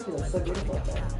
so good about that.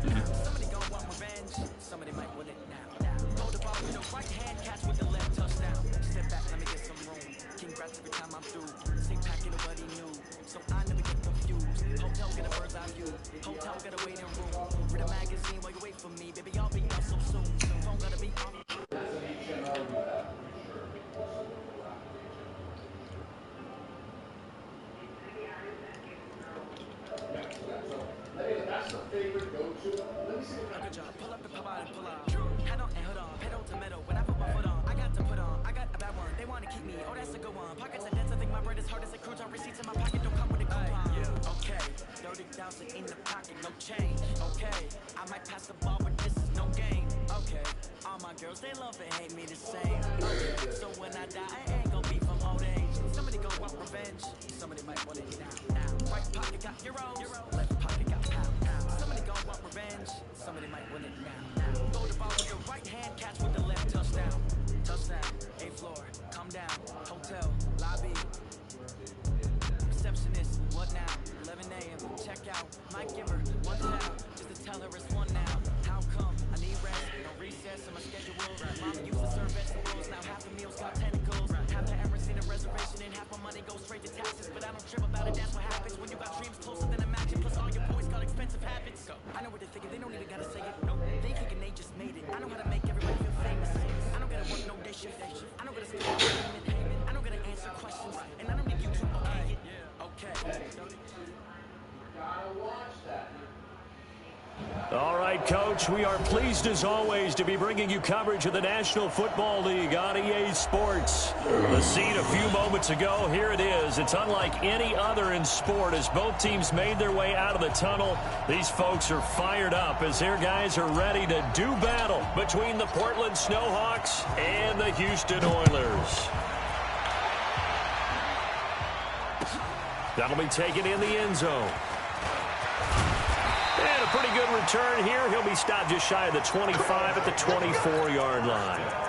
All right, Coach, we are pleased as always to be bringing you coverage of the National Football League on EA Sports. The scene a few moments ago, here it is. It's unlike any other in sport as both teams made their way out of the tunnel. These folks are fired up as their guys are ready to do battle between the Portland Snowhawks and the Houston Oilers. That'll be taken in the end zone. And a pretty good return here. He'll be stopped just shy of the 25 at the 24-yard line.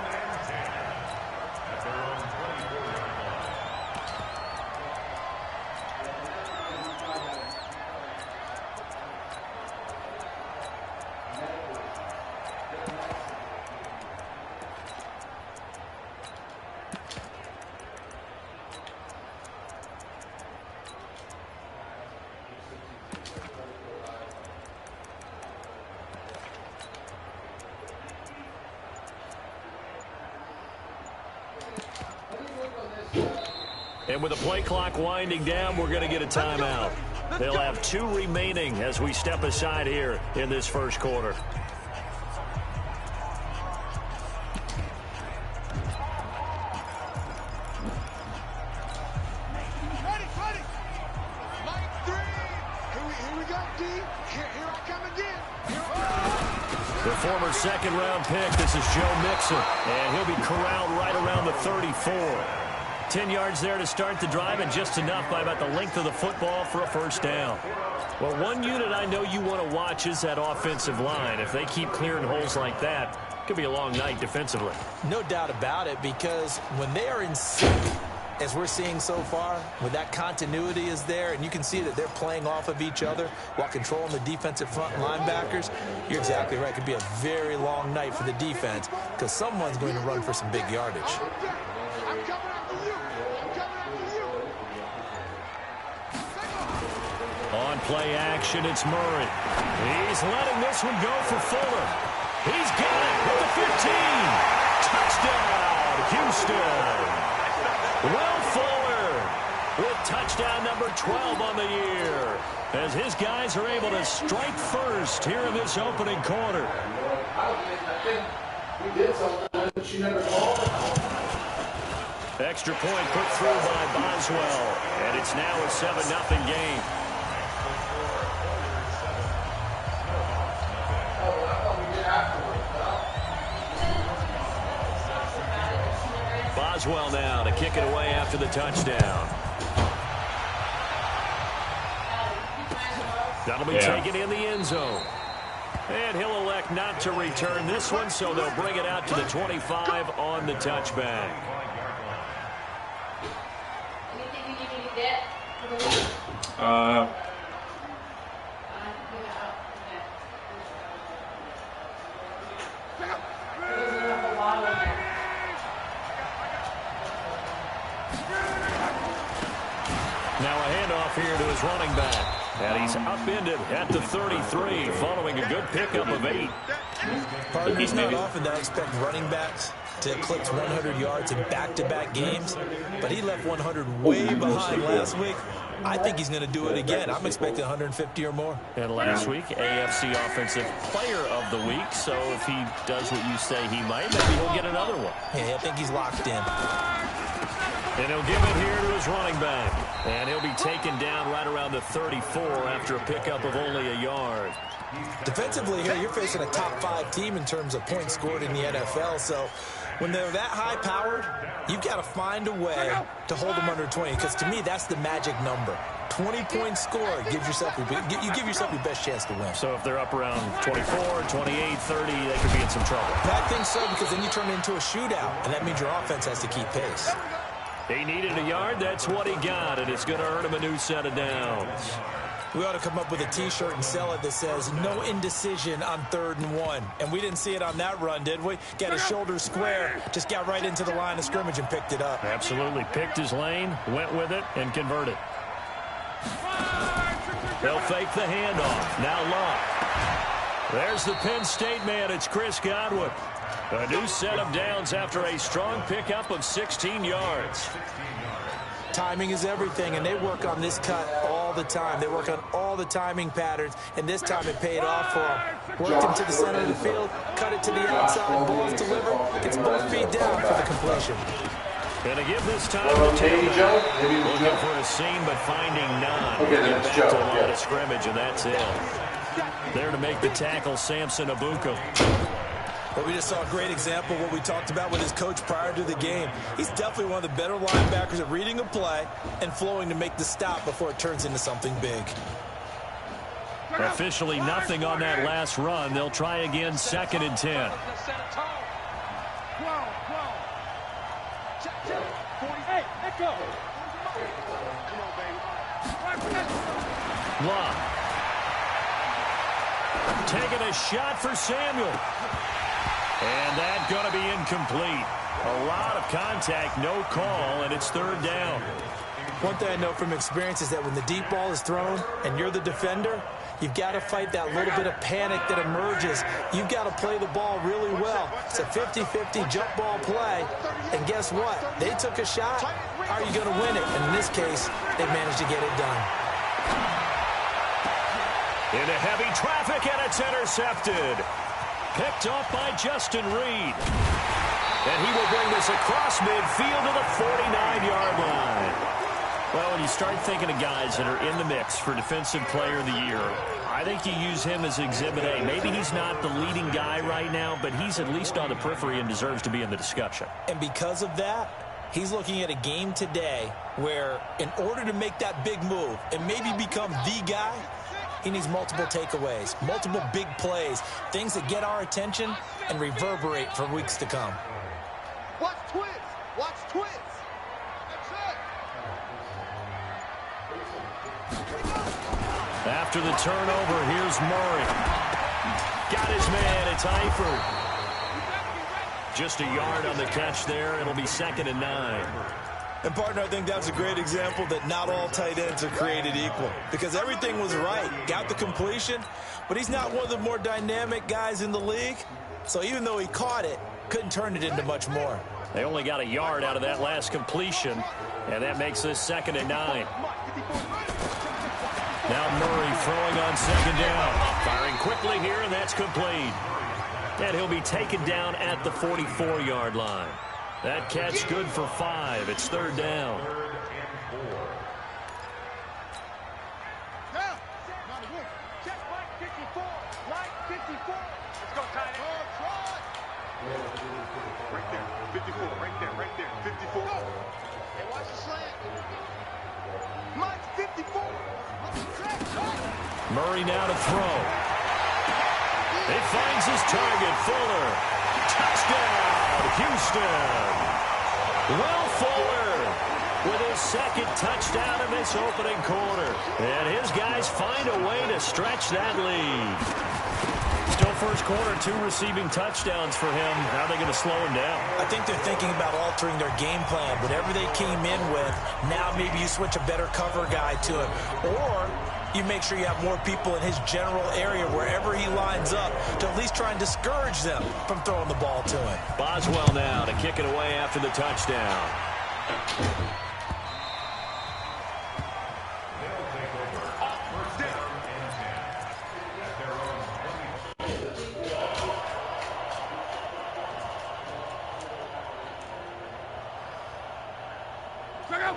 And with the play clock winding down, we're going to get a timeout. They'll have 2 remaining as we step aside here in this first quarter. The former second-round pick, this is Joe Mixon, and he'll be corralled right around the 34. 10 yards there to start the drive, and just enough by about the length of the football for a first down. Well, one unit I know you want to watch is that offensive line. If they keep clearing holes like that, it could be a long night defensively. No doubt about it, because when they are in sync, as we're seeing so far, when that continuity is there, and you can see that they're playing off of each other while controlling the defensive front linebackers, you're exactly right. It could be a very long night for the defense because someone's going to run for some big yardage. On play action, it's Murray. He's letting this one go for Fuller. He's got it at the 15. Touchdown, Houston. Will Fuller with touchdown number 12 on the year as his guys are able to strike first here in this opening quarter. Extra point put through by Boswell, and it's now a 7-0 game. Boswell now to kick it away after the touchdown. That'll be taken in the end zone. And he'll elect not to return this one, so they'll bring it out to the 25 on the touchback. his running back. And he's upended at the 33 following a good pickup of 8. It's not often that I expect running backs to eclipse 100 yards in back-to-back games, but he left 100 way behind last week. I think he's going to do it again. I'm expecting 150 or more. And last week, AFC Offensive Player of the Week. So if he does what you say he might, maybe he'll get another one. Yeah, I think he's locked in. And he'll give it here to his running back. And he'll be taken down right around the 34 after a pickup of only a yard. Defensively here, you're facing a top-5 team in terms of points scored in the NFL. So when they're that high-powered, you've got to find a way to hold them under 20. Because to me, that's the magic number. 20 points scored gives yourself you give yourself your best chance to win. So if they're up around 24, 28, 30, they could be in some trouble. I think so, because then you turn it into a shootout, and that means your offense has to keep pace. He needed a yard. That's what he got, and it's going to earn him a new set of downs. We ought to come up with a T-shirt and sell it that says, no indecision on 3rd and 1. And we didn't see it on that run, did we? Got his shoulders square, just got right into the line of scrimmage and picked it up. Absolutely. Picked his lane, went with it, and converted. They'll fake the handoff. Now Locke. There's the Penn State man. It's Chris Godwin. A new set of downs after a strong pickup of 16 yards. Timing is everything, and they work on this cut all the time. They work on all the timing patterns, and this time it paid off for him. Worked him to the center of the field, cut it to the outside, ball's delivered, gets both feet down for the completion. Gonna give this time to tailback. Looking for a seam, but finding none. Okay, then it's Joe. To the line of scrimmage, and that's it. There to make the tackle, Samson Abuka. But we just saw a great example of what we talked about with his coach prior to the game. He's definitely one of the better linebackers at reading a play and flowing to make the stop before it turns into something big. Officially nothing on that last run. They'll try again, 2nd and 10. Locke. Taking a shot for Samuel. And that's going to be incomplete. A lot of contact, no call, and it's 3rd down. One thing I know from experience is that when the deep ball is thrown and you're the defender, you've got to fight that little bit of panic that emerges. You've got to play the ball really well. It's a 50-50 jump ball play. And guess what? They took a shot. How are you going to win it? And in this case, they managed to get it done. Into heavy traffic, and it's intercepted. Picked off by Justin Reed. And he will bring this across midfield to the 49-yard line. Well, when you start thinking of guys that are in the mix for Defensive Player of the Year, I think you use him as Exhibit A. Maybe he's not the leading guy right now, but he's at least on the periphery and deserves to be in the discussion. And because of that, he's looking at a game today where in order to make that big move and maybe become the guy, he needs multiple takeaways, multiple big plays, things that get our attention and reverberate for weeks to come. Watch twins. Watch twins. After the turnover, here's Murray. Got his man. It's Eifert. Just a yard on the catch there. It'll be 2nd and 9. And, partner, I think that's a great example that not all tight ends are created equal. Because everything was right. Got the completion, but he's not one of the more dynamic guys in the league. So even though he caught it, couldn't turn it into much more. They only got a yard out of that last completion, and that makes this 2nd and 9. Now Murray throwing on 2nd down. Firing quickly here, and that's complete. And he'll be taken down at the 44-yard line. That catch good for 5. It's 3rd down. Right there, 54, right there, 54. Hey, watch the slant. Mike, 54. Murray now to throw. He finds his target, Fuller. Touchdown, Houston. Will Fuller with his 2nd touchdown in this opening quarter. And his guys find a way to stretch that lead. Still first quarter, 2 receiving touchdowns for him. How are they going to slow him down? I think they're thinking about altering their game plan. Whatever they came in with, now maybe you switch a better cover guy to him. Or you make sure you have more people in his general area wherever he lines up to at least try and discourage them from throwing the ball to him. Boswell now to kick it away after the touchdown.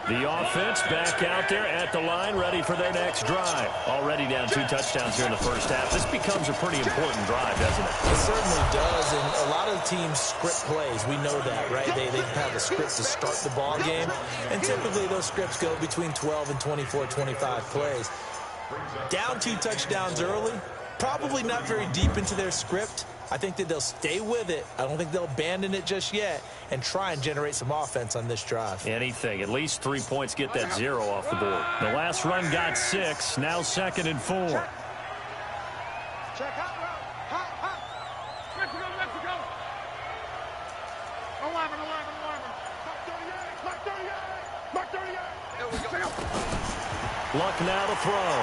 The offense back out there at the line, ready for their next drive. Already down 2 touchdowns here in the first half. This becomes a pretty important drive, doesn't it? It certainly does, and a lot of the teams script plays. We know that, right? They have a script to start the ball game, and typically those scripts go between 12 and 24, 25 plays. Down 2 touchdowns early, probably not very deep into their script. I think that they'll stay with it. I don't think they'll abandon it just yet and try and generate some offense on this drive. Anything. At least 3 points get that 0 off the board. The last run got 6. Now 2nd and 4. Check hot route. Hot. Mexico. 11. Mark 38. There we go. Luck now to throw.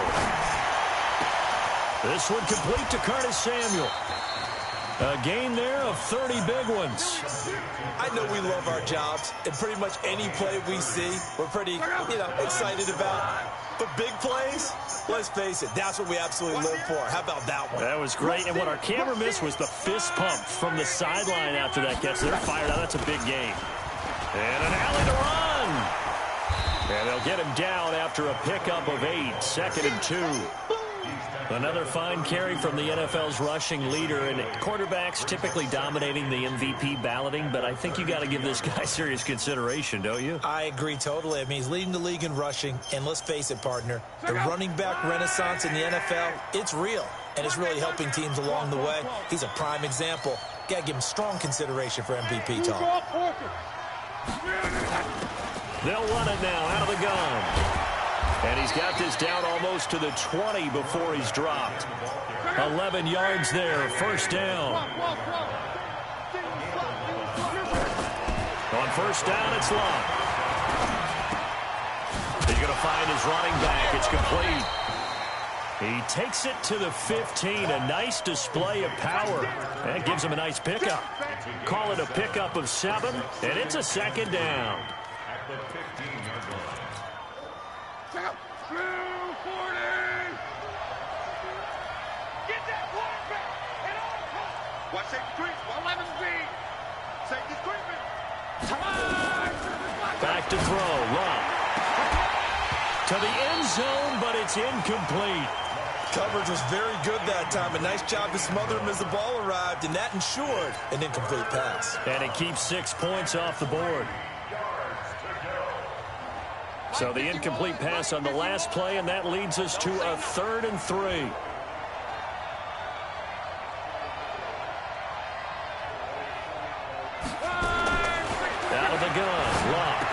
This one complete to Curtis Samuel. A gain there of 30 big ones. I know we love our jobs, and pretty much any play we see, we're pretty, excited about. But big plays, let's face it, that's what we absolutely live for. How about that one? That was great, and what our camera missed was the fist pump from the sideline after that catch. They're fired out. That's a big gain. And an alley to run. And they'll get him down after a pickup of 8. 2nd and 2. Another fine carry from the NFL's rushing leader, and quarterbacks typically dominating the MVP balloting, but I think you got to give this guy serious consideration, don't you? I agree totally. I mean, he's leading the league in rushing, and let's face it, partner, the running back renaissance in the NFL, it's real, and it's really helping teams along the way. He's a prime example. Got to give him strong consideration for MVP talk. They'll run it now out of the gun. And he's got this down almost to the 20 before he's dropped. 11 yards there, first down. On first down, it's Luck. He's going to find his running back. It's complete. He takes it to the 15. A nice display of power. That gives him a nice pickup. Call it a pickup of 7, and it's a 2nd down. Blue 40. Get that quarterback at all costs. Watch safety creep. 11 speed. Safety creeping. Back to throw. Luck. To the end zone, but it's incomplete. Coverage was very good that time. A nice job to smother him as the ball arrived, and that ensured an incomplete pass. And it keeps 6 points off the board. So the incomplete pass on the last play, and that leads us to a 3rd and 3. Out of the gun, Luck.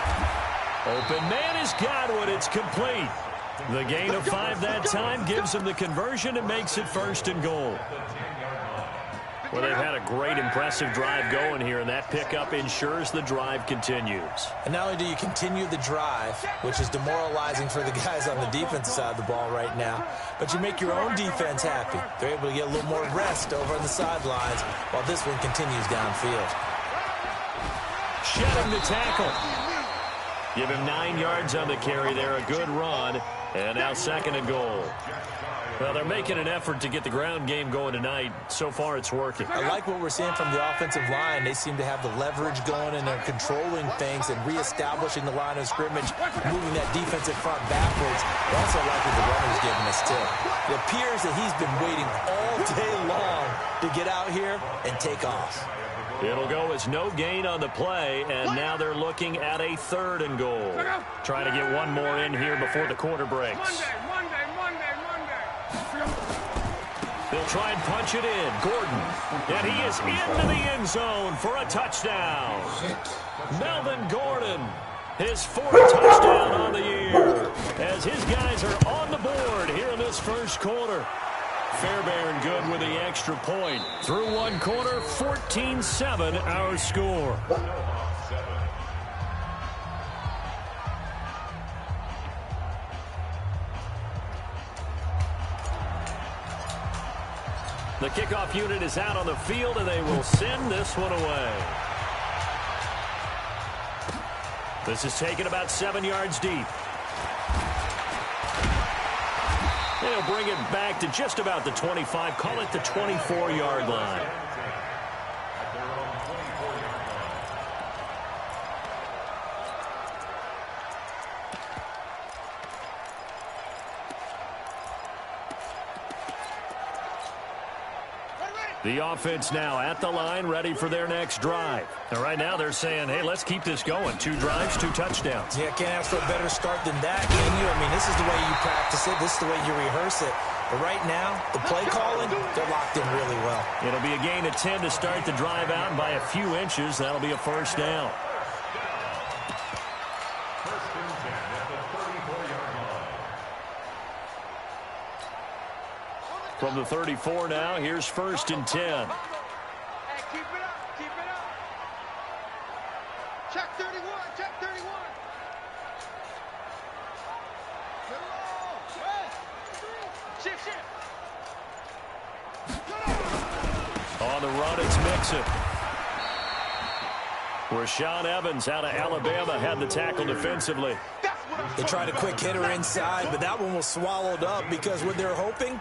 Open man is Godwin. It's complete. The gain of 5 that time gives him the conversion and makes it 1st and goal. Well, they've had a great, impressive drive going here, and that pickup ensures the drive continues. And not only do you continue the drive, which is demoralizing for the guys on the defensive side of the ball right now, but you make your own defense happy. They're able to get a little more rest over on the sidelines while this one continues downfield. Shedding the tackle. Give him 9 yards on the carry there. A good run. And now 2nd and goal. Well, they're making an effort to get the ground game going tonight. So far, it's working. I like what we're seeing from the offensive line. They seem to have the leverage going, and they're controlling things and reestablishing the line of scrimmage, moving that defensive front backwards. I also like what the runner's giving us, too. It appears that he's been waiting all day long to get out here and take off. It'll go as no gain on the play, and now they're looking at a 3rd and goal. Trying to get one more in here before the quarter breaks. They'll try and punch it in. Gordon. And he is into the end zone for a touchdown. Melvin Gordon. His 4th touchdown on the year. As his guys are on the board here in this first quarter. Fairbairn good with the extra. extra point. Through one quarter, 14-7 our score. The kickoff unit is out on the field, and they will send this one away. This is taken about 7 yards deep. They'll bring it back to just about the 25, call it the 24-yard line. The offense now at the line, ready for their next drive. And right now they're saying, hey, let's keep this going. 2 drives, 2 touchdowns. Yeah, can't ask for a better start than that, can you? I mean, this is the way you practice it. This is the way you rehearse it. But right now, the play calling, they're locked in really well. It'll be a gain of 10 to start the drive out, and by a few inches, that'll be a first down. From the 34 now, here's 1st and 10. Hey, keep it up, keep it up. Check 31, check 31. Shift, shift. On the run, it's Mixon. Rashaan Evans out of Alabama had the tackle defensively. They tried a quick hitter inside, but that one was swallowed up because what they're hoping,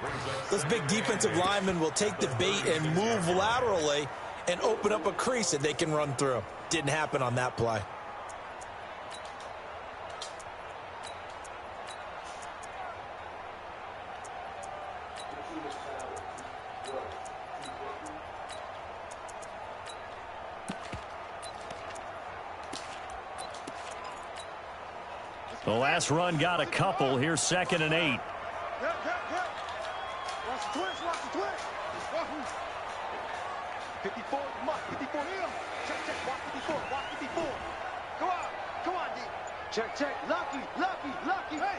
those big defensive linemen will take the bait and move laterally and open up a crease that they can run through. Didn't happen on that play. The last run got a couple. Here's 2nd and 8. Watch the twist, watch the twist. 54, come on, 54 here. Check, check, watch 54, watch 54. Go on, come on, D. Check, check, lucky, lucky, lucky, hey.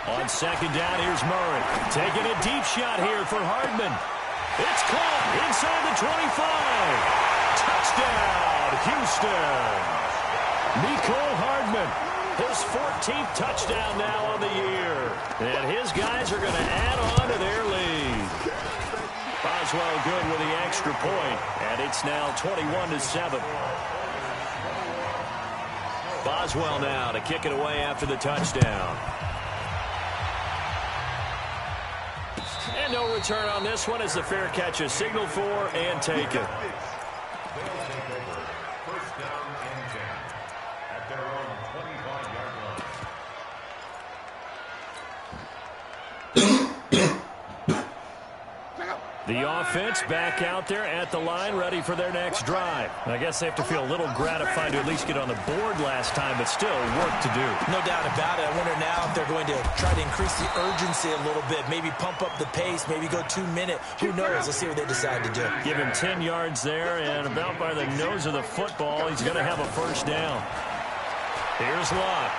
On 2nd down, here's Murray. Taking a deep shot here for Hardman. It's caught inside the 25. Touchdown, Houston. Nicole Hardman, his 14th touchdown now on the year. And his guys are going to add on to their lead. Boswell good with the extra point, and it's now 21-7. Boswell now to kick it away after the touchdown. And no return on this one as the fair catch is signaled for and taken. The offense back out there at the line, ready for their next drive. I guess they have to feel a little gratified to at least get on the board last time, but still work to do. No doubt about it. I wonder now if they're going to try to increase the urgency a little bit, maybe pump up the pace, maybe go 2-minute. Who knows? Let's see what they decide to do. Give him 10 yards there, and about by the nose of the football, he's going to have a first down. Here's Lott.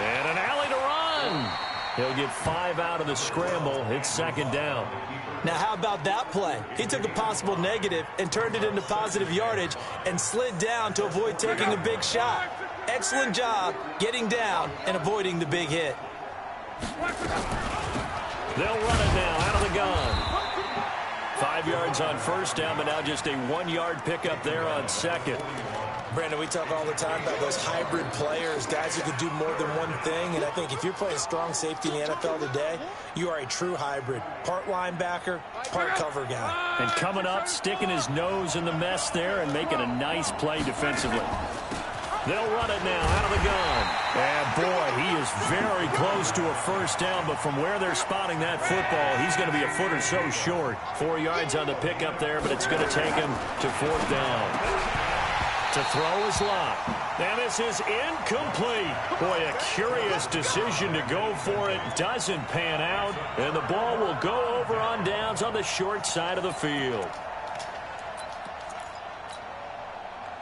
And an alley to run. He'll get 5 out of the scramble. It's 2nd down. Now, how about that play? He took a possible negative and turned it into positive yardage and slid down to avoid taking a big shot. Excellent job getting down and avoiding the big hit. They'll run it now out of the gun. 5 yards on 1st down, but now just a 1-yard pickup there on 2nd. Brandon, we talk all the time about those hybrid players, guys who can do more than one thing, and I think if you're playing strong safety in the NFL today, you are a true hybrid. Part linebacker, part cover guy. And coming up, sticking his nose in the mess there and making a nice play defensively. They'll run it now out of the gun. And boy, he is very close to a first down, but from where they're spotting that football, he's going to be a foot or so short. 4 yards on the pickup there, but it's going to take him to 4th down. To throw is Lott. And this is incomplete. Boy, a curious decision to go for it. Doesn't pan out. And the ball will go over on downs on the short side of the field.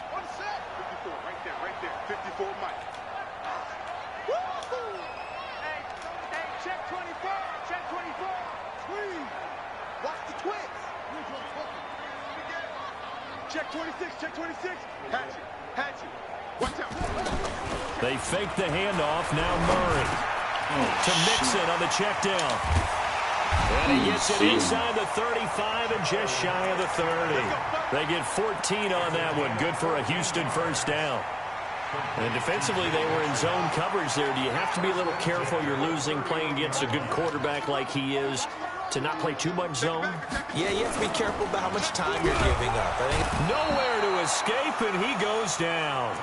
54, right there, 54, Mike. Hey, check 24, check Check 26, check 26. Hatchet, hatchet. Watch out. They fake the handoff. Now Murray to Mixon on the check down. And he gets it inside the 35 and just shy of the 30. They get 14 on that one. Good for a Houston first down. And defensively, they were in zone coverage there. Do you have to be a little careful? You're losing playing against a good quarterback like he is to not play too much zone? Yeah, you have to be careful about how much time you're giving up. I think nowhere to escape, and he goes down.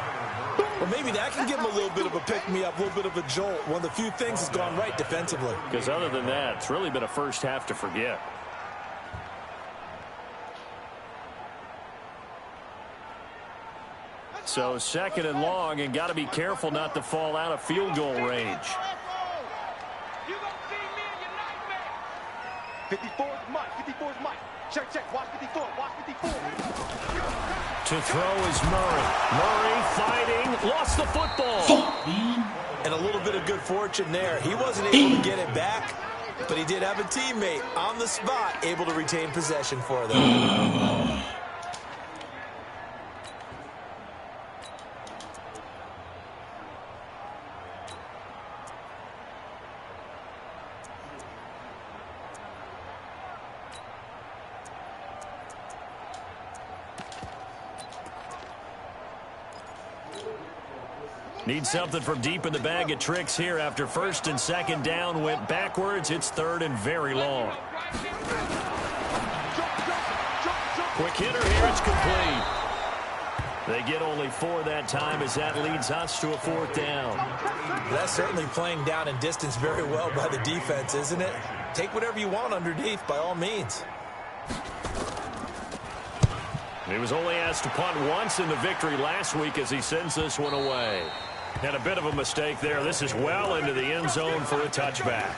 Well, maybe that can give him a little bit of a pick-me-up, a little bit of a jolt. One of the few things that's gone right defensively. Because other than that, it's really been a first half to forget. So second and long, and got to be careful not to fall out of field goal range. 54 is Mike. 54 is Mike. Check, check. Watch 54. Watch 54. To throw is Murray. Murray fighting. Lost the football. And a little bit of good fortune there. He wasn't able to get it back, but he did have a teammate on the spot able to retain possession for them. Need something from deep in the bag of tricks here after first and second down went backwards. It's third and very long. Quick hitter here. It's complete. They get only 4 that time as that leads us to a fourth down. That's certainly playing down and distance very well by the defense, isn't it? Take whatever you want underneath by all means. He was only asked to punt once in the victory last week as he sends this one away. And a bit of a mistake there. This is well into the end zone for a touchback.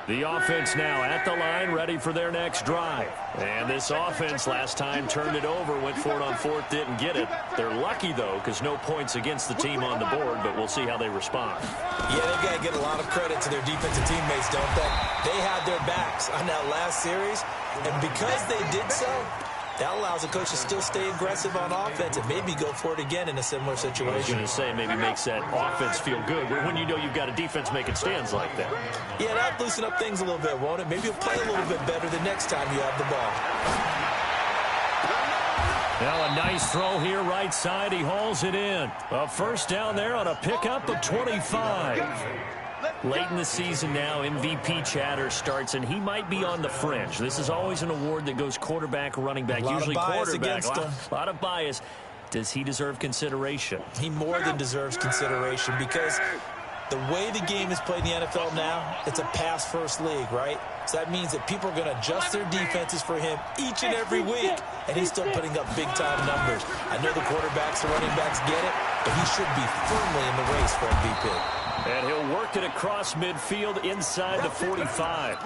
The offense now at the line, ready for their next drive. And this offense last time turned it over, went for it on fourth, didn't get it. They're lucky, though, because no points against the team on the board, but we'll see how they respond. Yeah, they've got to give a lot of credit to their defensive teammates, don't they? They had their backs on that last series, and because they did so, that allows the coach to still stay aggressive on offense and maybe go for it again in a similar situation. I was going to say, maybe makes that offense feel good when you know you've got a defense making stands like that. Yeah, that'll loosen up things a little bit, won't it? Maybe you'll play a little bit better the next time you have the ball. Now a nice throw here right side. He hauls it in. A first down there on a pickup of 25. Late in the season now, MVP chatter starts, and he might be on the fringe. This is always an award that goes quarterback, running back, usually quarterback. A lot of bias. Does he deserve consideration? He more than deserves consideration because the way the game is played in the NFL now, it's a pass-first league, right? So that means that people are going to adjust their defenses for him each and every week, and he's still putting up big-time numbers. I know the quarterbacks, the running backs get it, but he should be firmly in the race for MVP. And he'll work it across midfield inside the 45.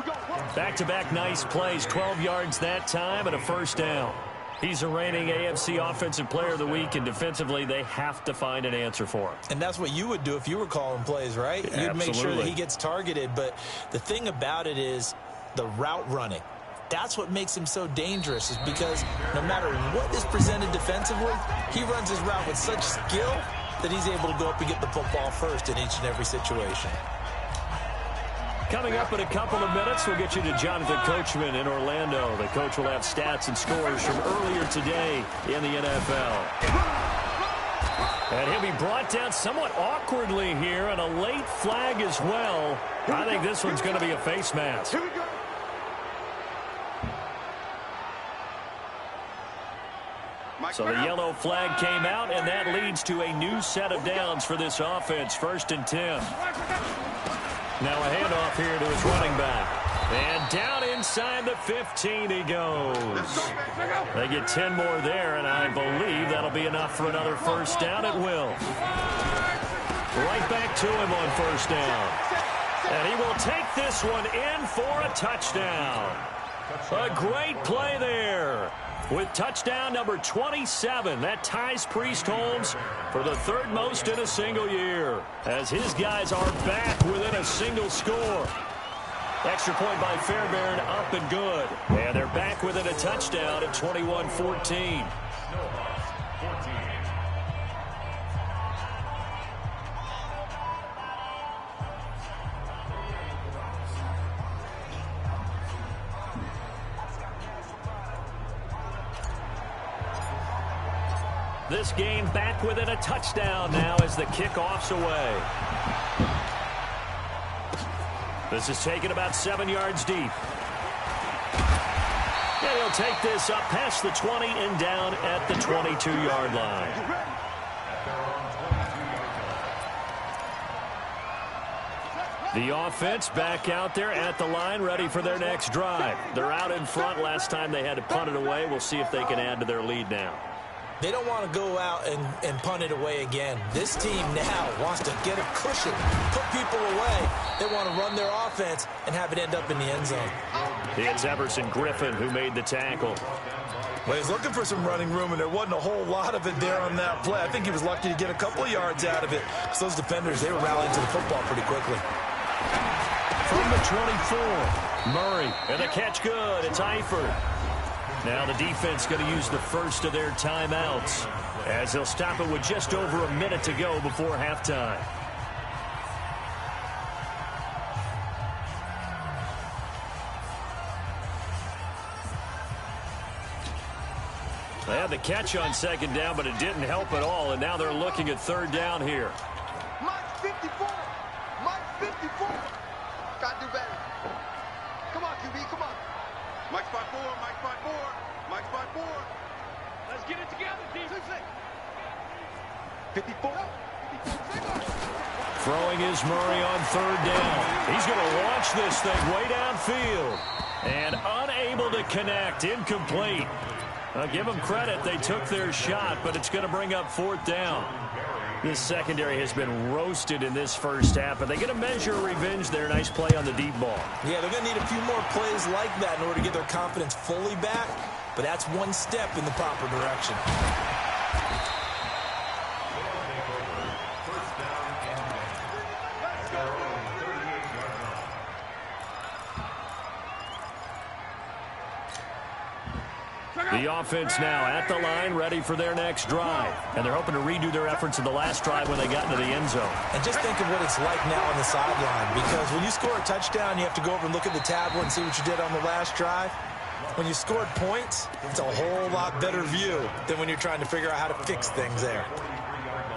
Back-to-back nice plays, 12 yards that time and a first down. He's a reigning AFC Offensive Player of the Week, and defensively they have to find an answer for him. And that's what you would do if you were calling plays, right? Yeah, you'd make sure that he gets targeted. But the thing about it is the route running. That's what makes him so dangerous, is because no matter what is presented defensively, he runs his route with such skill that he's able to go up and get the football first in each and every situation. Coming up in a couple of minutes, we'll get you to Jonathan Coachman in Orlando. The coach will have stats and scores from earlier today in the NFL. And he'll be brought down somewhat awkwardly here, and a late flag as well. I think this one's going to be a face mask. So the yellow flag came out, and that leads to a new set of downs for this offense. 1st and 10. Now a handoff here to his running back. And down inside the 15 he goes. They get 10 more there, and I believe that'll be enough for another first down. It will. Right back to him on first down. And he will take this one in for a touchdown. A great play there. with touchdown number 27. That ties Priest Holmes for the third most in a single year, as his guys are back within a single score. Extra point by Fairbairn, up and good. And they're back within a touchdown at 21-14. This game back within a touchdown now as the kickoff's away. This is taken about 7 yards deep. And he'll take this up past the 20 and down at the 22-yard line. The offense back out there at the line, ready for their next drive. They're out in front. Last time they had to punt it away. We'll see if they can add to their lead now. They don't want to go out and punt it away again. This team now wants to get a cushion, put people away. They want to run their offense and have it end up in the end zone. It's Everson Griffin who made the tackle. Well, he's looking for some running room, and there wasn't a whole lot of it there on that play. I think he was lucky to get a couple of yards out of it, because those defenders, they were rallying to the football pretty quickly. From the 24, Murray, and the catch good. It's Eifert. Now the defense going to use the first of their timeouts, as they'll stop it with just over a minute to go before halftime. They had the catch on second down, but it didn't help at all, and now they're looking at third down here. Mike 54. Mike 54. Gotta do better. Come on, QB, come on. Mike 5-4, Mike 5-4, Mike 5-4. Let's get it together, team. 54. Throwing is Murray on third down. He's going to launch this thing way downfield. And unable to connect, incomplete. I'll give them credit, they took their shot, but it's going to bring up fourth down. This secondary has been roasted in this first half, but they get a measure of revenge there. Nice play on the deep ball. Yeah, they're going to need a few more plays like that in order to get their confidence fully back, but that's one step in the proper direction. The offense now at the line, ready for their next drive. And they're hoping to redo their efforts in the last drive when they got into the end zone. And just think of what it's like now on the sideline, because when you score a touchdown, you have to go over and look at the tablet and see what you did on the last drive. When you scored points, it's a whole lot better view than when you're trying to figure out how to fix things there.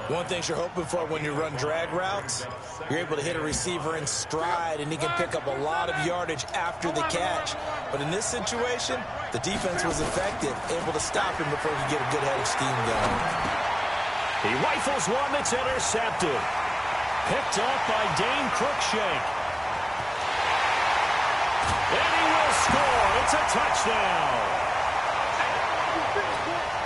One thing you're hoping for when you run drag routes, you're able to hit a receiver in stride, and he can pick up a lot of yardage after the catch. But in this situation, the defense was effective, able to stop him before he could get a good head of steam going. He rifles one that's intercepted. Picked up by Dane Cruikshank. And he will score. It's a touchdown.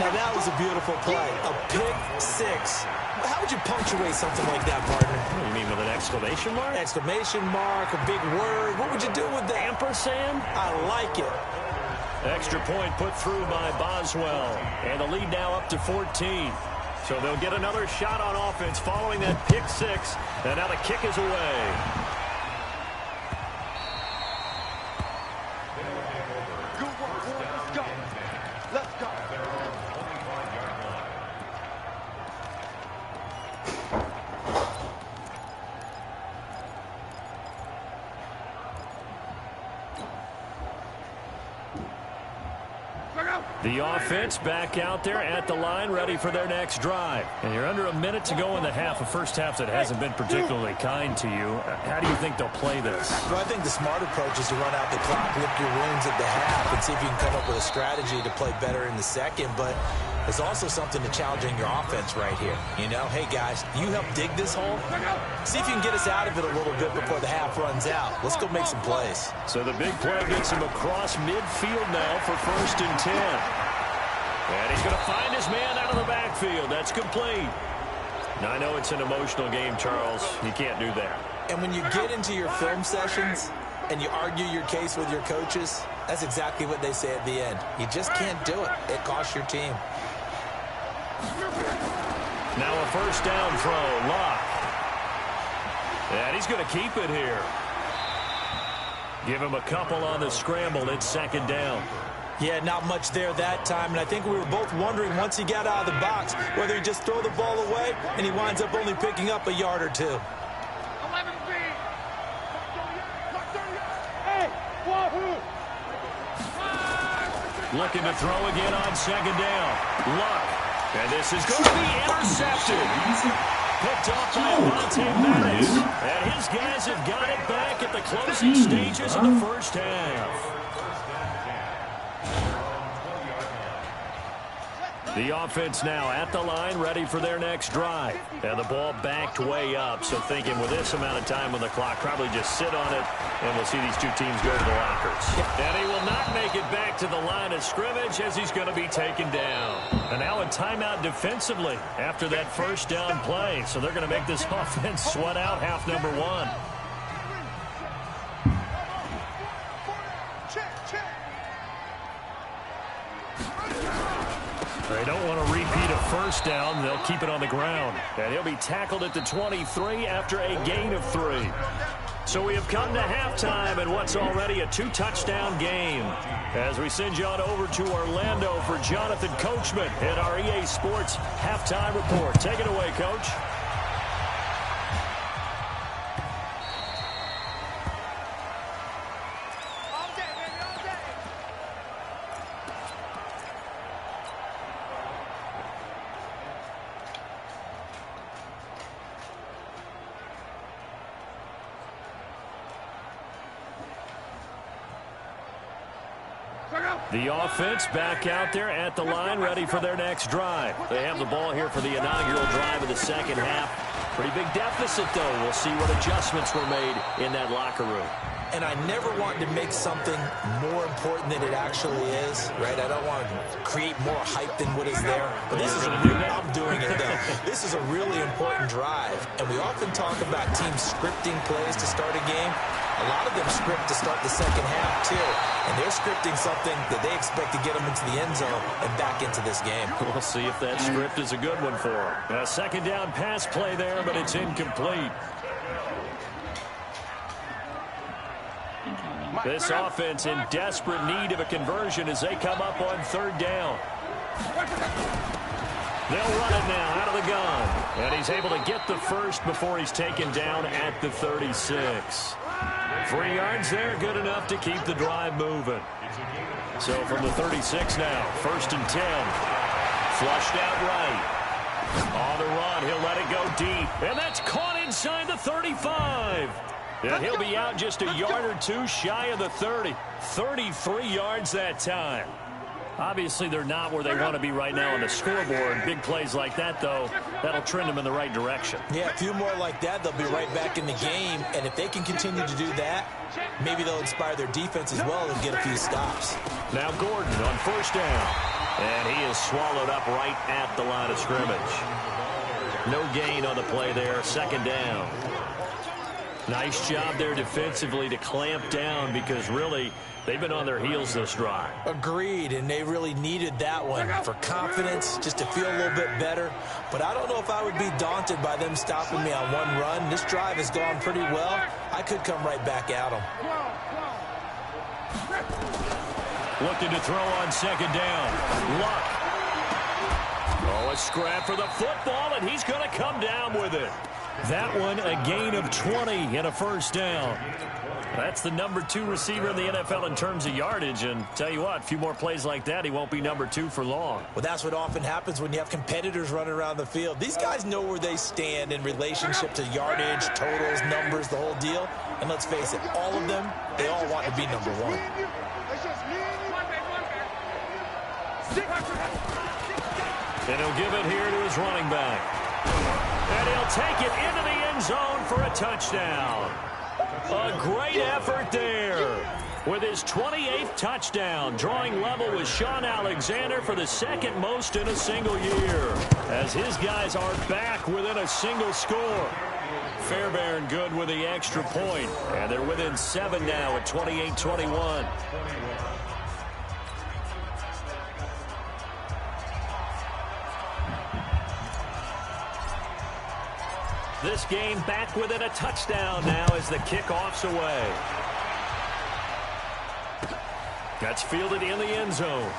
Now that was a beautiful play, a pick six. How would you punctuate something like that, partner? What do you mean, with an exclamation mark? Exclamation mark, a big word. What would you do with that? Ampersand? I like it. Extra point put through by Boswell. And the lead now up to 14. So they'll get another shot on offense following that pick six. And now the kick is away. Good work, boy. Let's go. Let's go. The offense back out there at the line, ready for their next drive. And you're under a minute to go in the half, a first half that hasn't been particularly kind to you. How do you think they'll play this? Well, I think the smart approach is to run out the clock, lick your wounds at the half, and see if you can come up with a strategy to play better in the second. But there's also something to challenging your offense right here. You know, hey, guys, you help dig this hole. See if you can get us out of it a little bit before the half runs out. Let's go make some plays. So the big play gets him across midfield now for 1st and 10. And he's going to find his man out of the backfield. That's complete. Now, I know it's an emotional game, Charles. You can't do that. And when you get into your film sessions, and you argue your case with your coaches, that's exactly what they say at the end. You just can't do it. It costs your team. Now a first down throw, Luck. And he's going to keep it here. Give him a couple on the scramble. It's second down. Yeah, not much there that time, and I think we were both wondering once he got out of the box whether he just throw the ball away and he winds up only picking up a yard or two. Looking to throw again on second down. Luck. And this is going to be intercepted. Picked off by Avonte Maddox. And his guys have got it back at the closing stages of the first half. The offense now at the line, ready for their next drive. And the ball backed way up, so thinking with this amount of time on the clock, probably just sit on it, and we'll see these two teams go to the lockers. And he will not make it back to the line of scrimmage as he's going to be taken down. And now a timeout defensively after that first down play. So they're going to make this offense sweat out half number one. They don't want to repeat a first down. They'll keep it on the ground. And he'll be tackled at the 23 after a gain of 3. So we have come to halftime in what's already a 2-touchdown game. As we send you on over to Orlando for Jonathan Coachman in our EA Sports Halftime Report. Take it away, Coach. The offense back out there at the line, ready for their next drive. They have the ball here for the inaugural drive of the second half. Pretty big deficit, though. We'll see what adjustments were made in that locker room. And I never want to make something more important than it actually is, right? I don't want to create more hype than what is there. But this is I'm doing it, though. This is a really important drive. And we often talk about teams scripting plays to start a game. A lot of them script to start the second half, too. And they're scripting something that they expect to get them into the end zone and back into this game. We'll see if that script is a good one for them. A second down pass play there, but it's incomplete. This offense in desperate need of a conversion as they come up on third down. They'll run it now out of the gun. And he's able to get the first before he's taken down at the 36. 3 yards there, good enough to keep the drive moving. So from the 36 now, first and 10. Flushed out right. On the run, he'll let it go deep. And that's caught inside the 35. And he'll be out just a yard or two shy of the 30. 33 yards that time. Obviously, they're not where they want to be right now on the scoreboard. Big plays like that, though, that'll trend them in the right direction. Yeah, a few more like that, they'll be right back in the game. And if they can continue to do that, maybe they'll inspire their defense as well and get a few stops. Now Gordon on first down. And he is swallowed up right at the line of scrimmage. No gain on the play there, second down. Nice job there defensively to clamp down because really they've been on their heels this drive. Agreed, and they really needed that one for confidence, just to feel a little bit better. But I don't know if I would be daunted by them stopping me on one run. This drive has gone pretty well. I could come right back at them. Looking to throw on second down. Luck. Oh, a scrap for the football, and he's going to come down with it. That one, a gain of 20 and a first down. That's the number 2 receiver in the NFL in terms of yardage. And tell you what, a few more plays like that, he won't be number 2 for long. Well, that's what often happens when you have competitors running around the field. These guys know where they stand in relationship to yardage, totals, numbers, the whole deal. And let's face it, all of them, they all want to be number 1. And he'll give it here to his running back. And he'll take it into the end zone for a touchdown. A great effort there. With his 28th touchdown, drawing level with Sean Alexander for the second most in a single year. As his guys are back within a single score. Fairbairn good with the extra point. And they're within 7 now at 28-21. This game back within a touchdown now as the kickoff's away. That's fielded in the end zone.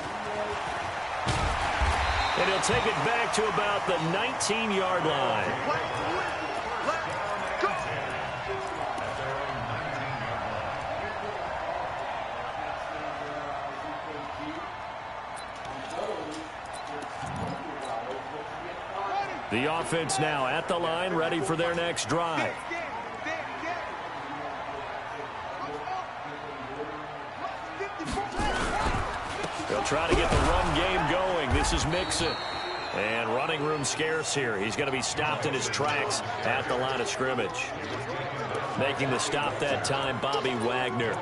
And he'll take it back to about the 19-yard line. The offense now at the line, ready for their next drive. They'll try to get the run game going. This is Mixon. And running room scarce here. He's going to be stopped in his tracks at the line of scrimmage. Making the stop that time, Bobby Wagner.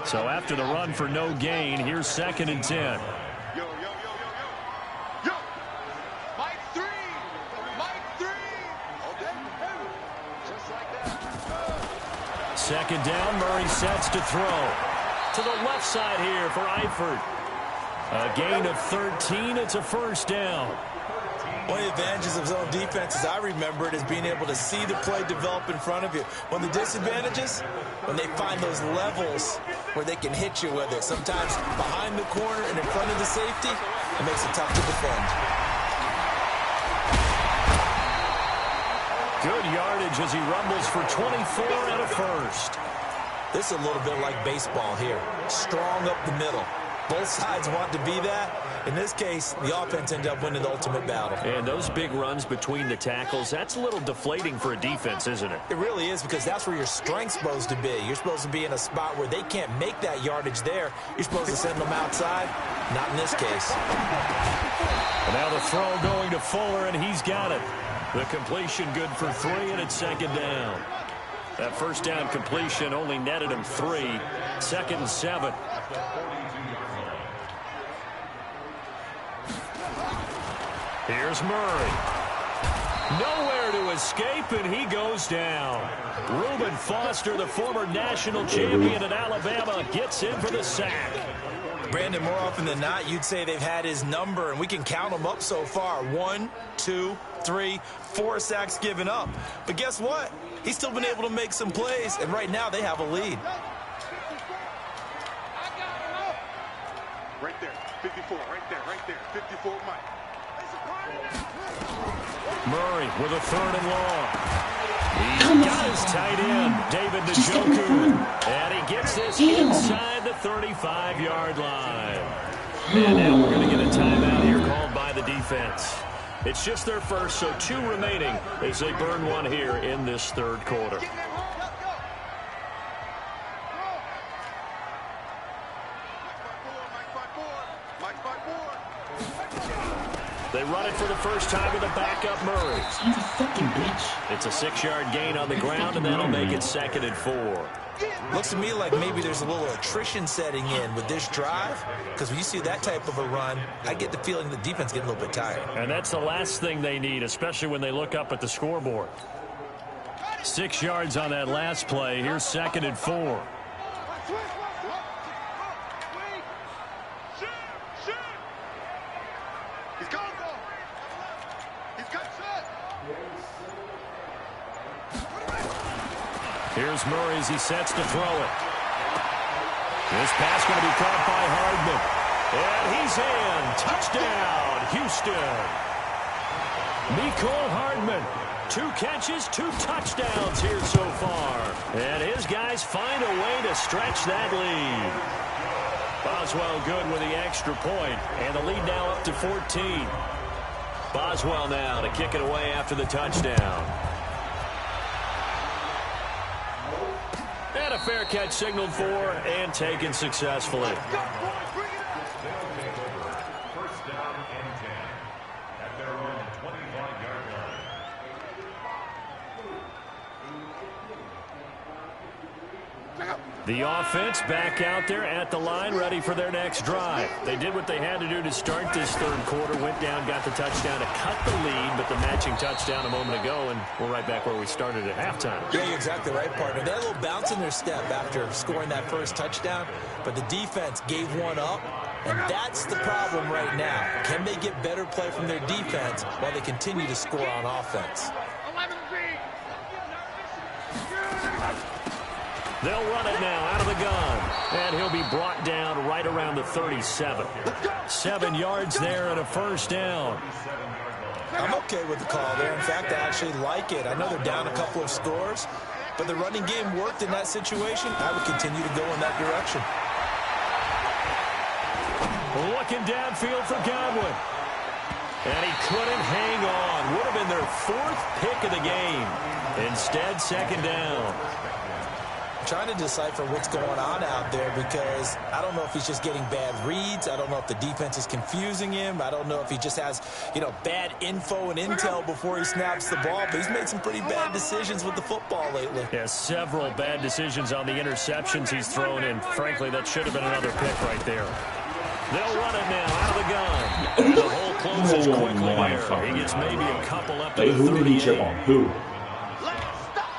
So after the run for no gain, here's 2nd and 10. Second down, Murray sets to throw. To the left side here for Eifert. A gain of 13, it's a first down. One of the advantages of zone defense, as I remember it, is being able to see the play develop in front of you. One of the disadvantages, when they find those levels where they can hit you with it. Sometimes behind the corner and in front of the safety, it makes it tough to defend. Good yardage as he rumbles for 24 and a first. This is a little bit like baseball here. Strong up the middle. Both sides want to be that. In this case, the offense ended up winning the ultimate battle. And those big runs between the tackles, that's a little deflating for a defense, isn't it? It really is, because that's where your strength's supposed to be. You're supposed to be in a spot where they can't make that yardage there. You're supposed to send them outside. Not in this case. And now the throw going to Fuller, and he's got it. The completion good for 3, and it's 2nd down. That first down completion only netted him 3. 2nd and 7. Here's Murray. Nowhere to escape, and he goes down. Reuben Foster, the former national champion at Alabama, gets in for the sack. Brandon, more often than not, you'd say they've had his number, and we can count them up so far. 1, 2, 3, 4 sacks given up. But guess what? He's still been able to make some plays, and right now they have a lead. Right there, 54, right there, 54, Mike. Murray with a 3rd and long. He's got his tight end, David Njoku. And he gets this inside the 35-yard line. And now we're going to get a timeout here called by the defense. It's just their first, so 2 remaining as they burn one here in this 3rd quarter. They run it for the first time with a backup Murray. It's a 6-yard gain on the ground, and that'll make it 2nd and 4. Looks to me like maybe there's a little attrition setting in with this drive, because when you see that type of a run, I get the feeling the defense getting a little bit tired. And that's the last thing they need, especially when they look up at the scoreboard. 6 yards on that last play. Here's 2nd and 4. Here's Murray as he sets to throw it. This pass going to be caught by Hardman. And he's in. Touchdown, Houston. Mecole Hardman. 2 catches, 2 touchdowns here so far. And his guys find a way to stretch that lead. Boswell good with the extra point. And the lead now up to 14. Boswell now to kick it away after the touchdown. And a fair catch signaled for and taken successfully. The offense back out there at the line, ready for their next drive. They did what they had to do to start this third quarter, went down, got the touchdown to cut the lead, but the matching touchdown a moment ago, and we're right back where we started at halftime. Yeah, you're exactly right, partner. They had a little bounce in their step after scoring that first touchdown, but the defense gave one up, and that's the problem right now. Can they get better play from their defense while they continue to score on offense? They'll run it now out of the gun, and he'll be brought down right around the 37. 7 yards there and a first down. I'm okay with the call there. In fact, I actually like it. I know they're down a couple of scores, but the running game worked in that situation. I would continue to go in that direction. Looking downfield for Godwin. And he couldn't hang on. Would have been their 4th pick of the game. Instead, second down. Trying to decipher what's going on out there because I don't know if he's just getting bad reads. I don't know if the defense is confusing him. I don't know if he just has, bad info and intel before he snaps the ball. But he's made some pretty bad decisions with the football lately. Yeah, several bad decisions on the interceptions he's thrown in. Frankly, that should have been another pick right there. They'll run it now out of the gun. The hole closes quickly there. He gets maybe a couple up to the 38. Who?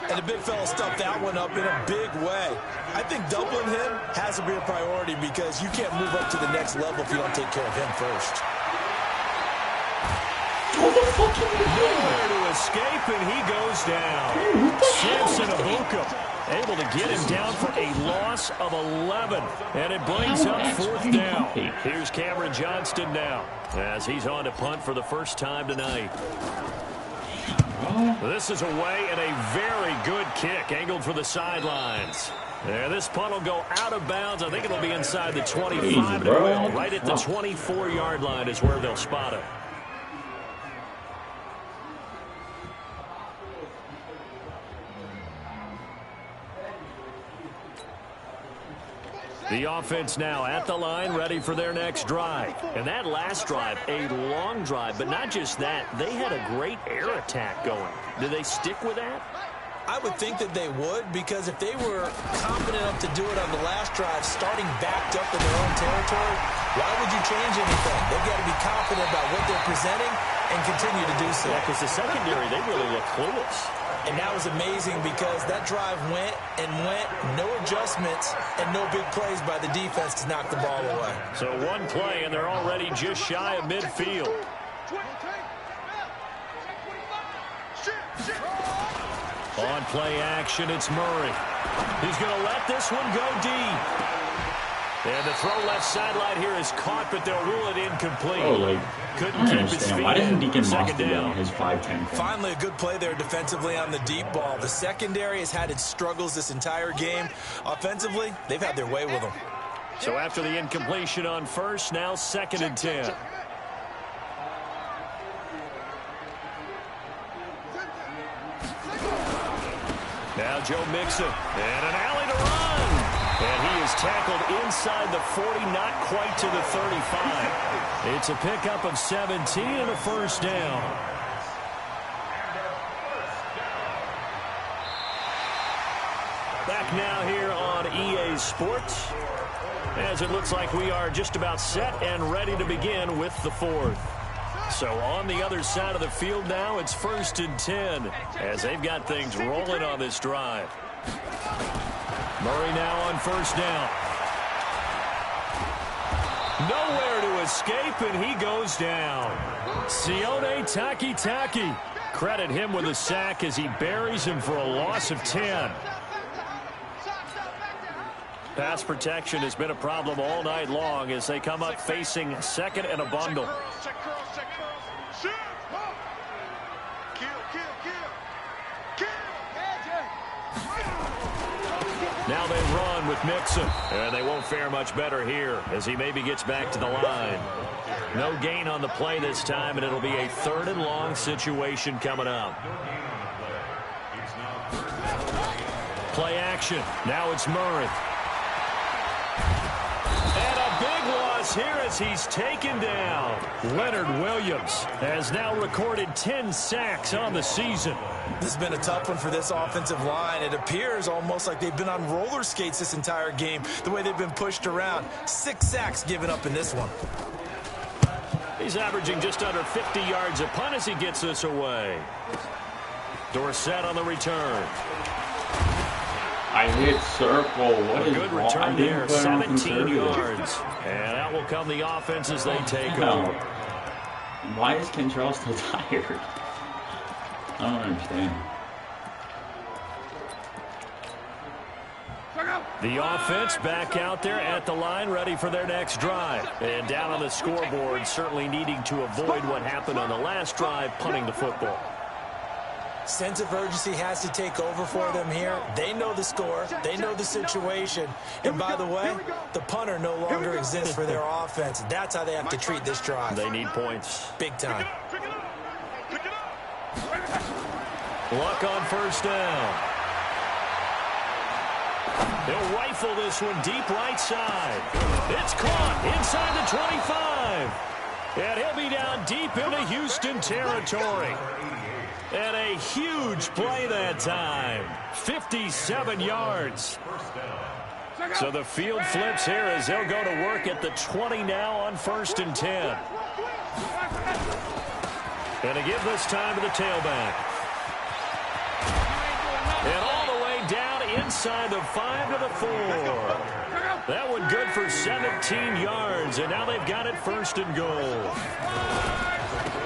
And the big fella stuffed that one up in a big way. I think doubling him has to be a priority because you can't move up to the next level if you don't take care of him first. What the fuck are you doing? Nowhere to escape, and he goes down. Samson Abuka able to get him down for a loss of 11. And it brings up 4th down. Here's Cameron Johnston now as he's on to punt for the first time tonight. This is away and a very good kick angled for the sidelines. There, this punt will go out of bounds. I think it'll be inside the 25. Right at the 24-yard line is where they'll spot it. The offense now at the line, ready for their next drive. And that last drive, a long drive, but not just that. They had a great air attack going. Do they stick with that? I would think that they would because if they were confident enough to do it on the last drive, starting backed up in their own territory, why would you change anything? They've got to be confident about what they're presenting and continue to do so. Yeah, because the secondary, they really look clueless. And that was amazing because that drive went and went, no adjustments, and no big plays by the defense to knock the ball away. So one play, and they're already just shy of midfield. On play action, it's Murray. He's going to let this one go deep. And the throw left sideline here is caught, but they'll rule it incomplete. Oh, couldn't keep his feet. Why doesn't Deacon Second Moss do that down. on his 5'10"? Finally, a good play there defensively on the deep ball. The secondary has had its struggles this entire game. Offensively, they've had their way with them. So after the incompletion on first, now 2nd and 10. Now Joe Mixon, and an alley to run. And he is tackled inside the 40, not quite to the 35. It's a pickup of 17 and a first down. Back now here on EA Sports, as it looks like we are just about set and ready to begin with the 4th. So on the other side of the field now, it's 1st and 10 as they've got things rolling on this drive. Murray now on first down. Nowhere to escape, and he goes down. Sione Takitaki. Credit him with a sack as he buries him for a loss of 10. Pass protection has been a problem all night long as they come up facing 2nd and a bundle. Now they run with Mixon, and they won't fare much better here as he maybe gets back to the line. No gain on the play this time, and it'll be a 3rd and long situation coming up. Play action. Now it's Murray. And a big loss this here as he's taken down. Leonard Williams has now recorded 10 sacks on the season. This has been a tough one for this offensive line. It appears almost like they've been on roller skates this entire game, the way they've been pushed around. 6 sacks given up in this one. He's averaging just under 50 yards a punt as he gets this away. Dorsett on the return. I hit circle. What A is good wrong? return I didn't there, put it on 17 conservative. yards. And out will come the offense as they take No. over. Why is Kentrell still tired? I don't understand. The offense back out there at the line, ready for their next drive. And down on the scoreboard, certainly needing to avoid what happened on the last drive, punting the football. Sense of urgency has to take over for them here. They know the score. They know the situation. And by the way, the punter no longer exists for their offense. That's how they have to treat this drive. They need points. Big time. Luck on first down. They'll rifle this one deep right side. It's caught inside the 25. And he'll be down deep into Houston territory. And a huge play that time. 57 yards. So the field flips here as they'll go to work at the 20 now on 1st and 10. And to give this time to the tailback. And all the way down inside the 5 to the 4. That one good for 17 yards. And now they've got it 1st and goal.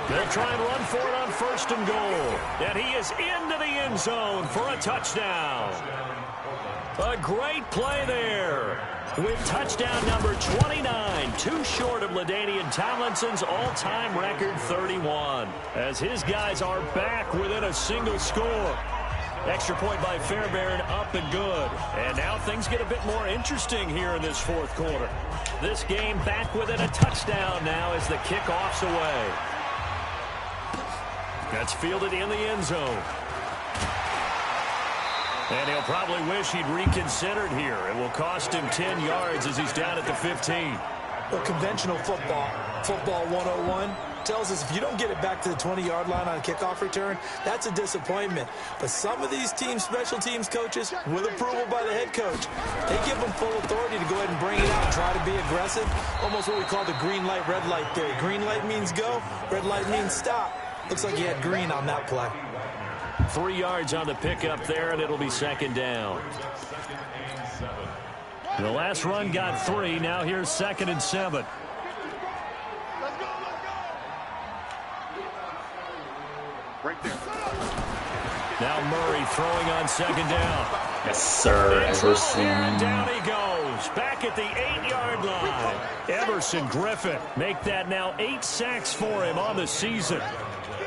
They'll try and run for it on 1st and goal. And he is into the end zone for a touchdown. A great play there. With touchdown number 29, too short of LaDainian Tomlinson's all-time record 31. As his guys are back within a single score. Extra point by Fairbairn, up and good. And now things get a bit more interesting here in this 4th quarter. This game back within a touchdown now as the kickoff's away. That's fielded in the end zone. And he'll probably wish he'd reconsidered here. It will cost him 10 yards as he's down at the 15. Well, conventional football 101, tells us if you don't get it back to the 20-yard line on a kickoff return, that's a disappointment. But some of these teams, special teams coaches, with approval by the head coach, they give them full authority to go ahead and bring it out and try to be aggressive. Almost what we call the green light, red light theory. Green light means go, red light means stop. Looks like he had green on that play. 3 yards on the pickup there, and it'll be 2nd down. The last run got 3. Now here's 2nd and 7. Right there. Now Murray throwing on 2nd down. Yes, sir. Everson. And down he goes. Back at the 8-yard line. Everson Griffin make that now 8 sacks for him on the season.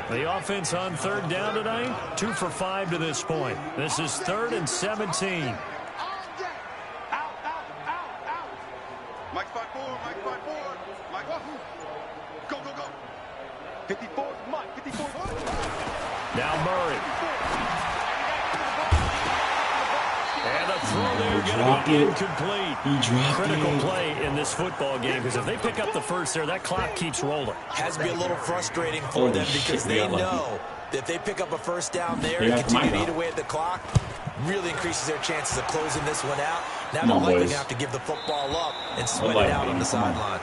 The offense on 3rd down tonight, 2 for 5 to this point. This is 3rd and 17. Out. Mike 5-4, Mike 5-4. Mike, go. 54, Mike, 54. Now Murray. And a throw there going to be incomplete. He dropped Critical it. play in this football game because if they pick up the first there, that clock keeps rolling. Has to be a little frustrating for Holy them shit, because they they got lucky. know that if they pick up a first down there They and got continue to mine eat up. away at the clock, really increases their chances of closing this one out. Now Come they're on, likely boys. to have to give the football up and sweat like it out me. on the Come on. sideline.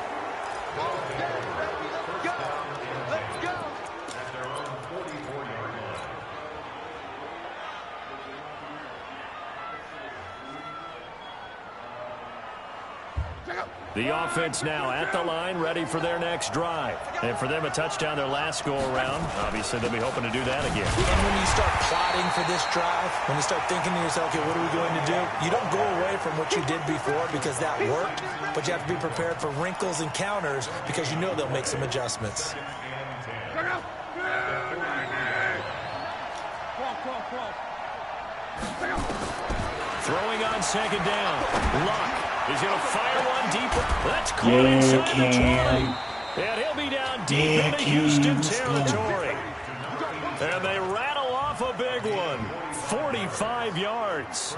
Let's go. The offense now at the line, ready for their next drive. And for them, a touchdown their last go-around. Obviously, they'll be hoping to do that again. And when you start plotting for this drive, when you start thinking to yourself, okay, what are we going to do? You don't go away from what you did before because that worked, but you have to be prepared for wrinkles and counters because you know they'll make some adjustments. Throwing on 2nd down. Luck is going to fire one deeper. That's caught Yeah, inside the Cam. 20. And he'll be down deep Yeah, into Cam, Houston let's go. territory. And they rattle off a big one. 45 yards.